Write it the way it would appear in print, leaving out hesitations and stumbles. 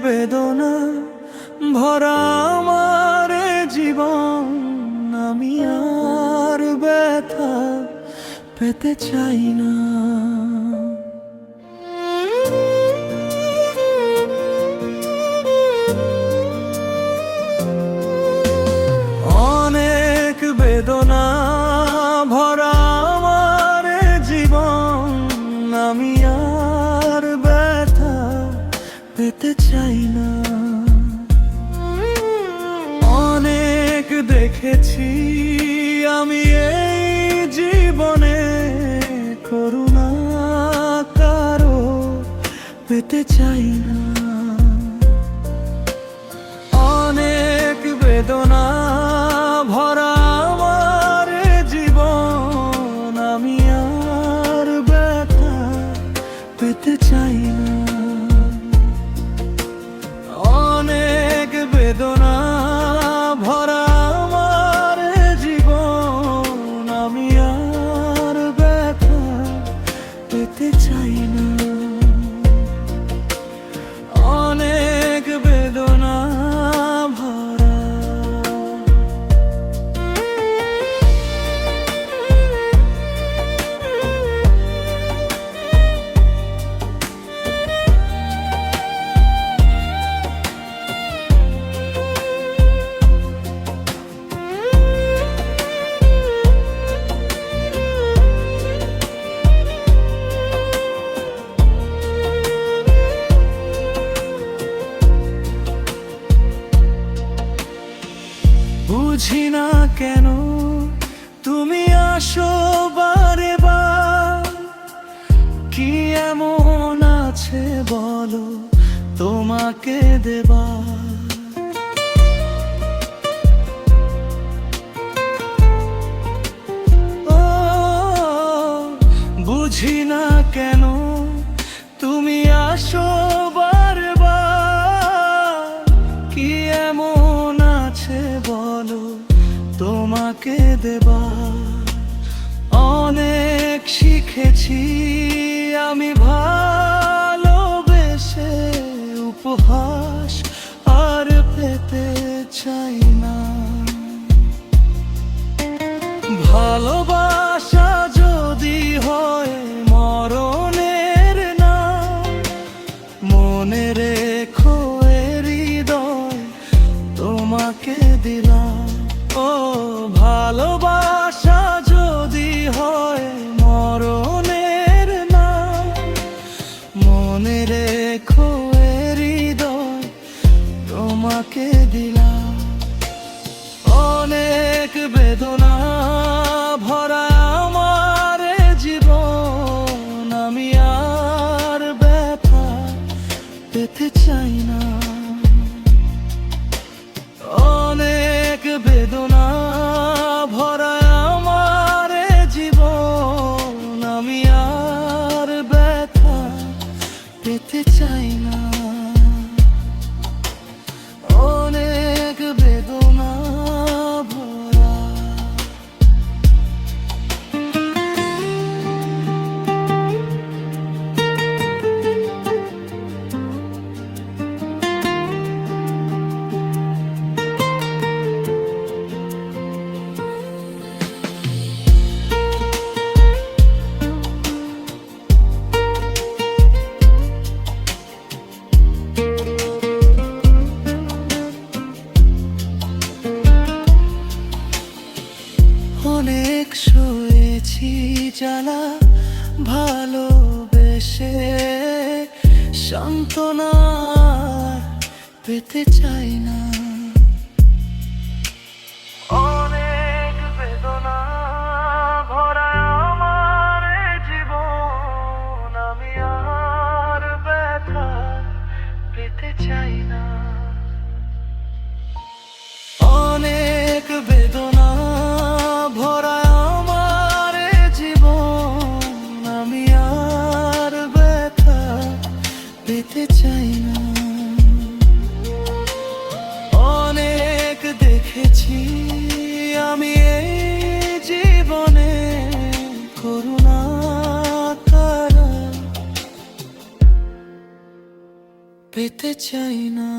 বেদনা ভরা আমার জীবন, আমি আর ব্যথা পেতে চাই না। অনেক বেদনা ভরা আমার জীবন, আমি আর ব্যথা পেতে চাই না। অনেক দেখেছি আমি এই জীবনে, করুণা কারো পেতে চাই না। অনেক বেদনা ভরা আমার জীবন, আমি আর ব্যথা পেতে চাই না। অনেক বেদনা ভরা আমার জীবন, আমি আর ব্যথা পেতে চাই না। অনেক বেদনা ভরা। বুঝি না কেন তুমি আসো বারে বার, কি এমন আছে বলো তোমাকে দেবার। ও বুঝি না কেন তুমি আসো বারে বার, কি এমন আছে বলো তোমাকে দেবার। অনেক শিখেছি আমি ভালোবেসে, উপহাস আর পেতে চাই না। ভালোবাসা যদি হয় মরণের না, মনে রেখো এ হৃদয় তোমাকে দিলাম। ও ভালোবাসা যদি হয় মরণের না, মনে রেখো এ হৃদয় তোমাকে দিলাম। অনেক বেদনা ভরা আমার জীবন, আমি আর ব্যথা পেতে চাই না। অনেক বেদনা ভরা আমার জীবন, আমি আর ব্যথা পেতে চাই না। অনেক বেদনা ভরা। অনেক সয়েছি জ্বালা ভালোবেসে, সান্ত্বনা পেতে চাই না। অনেক বেদনা ভরা আমার জীবন, আমি আর ব্যথা পেতে চাই না। অনেক বেদনা ভরা আমার জীবন, আমি আর ব্যথা পেতে চাই না। অনেক দেখেছি আমি এই জীবনে, করুণা কারা পেতে চাই না।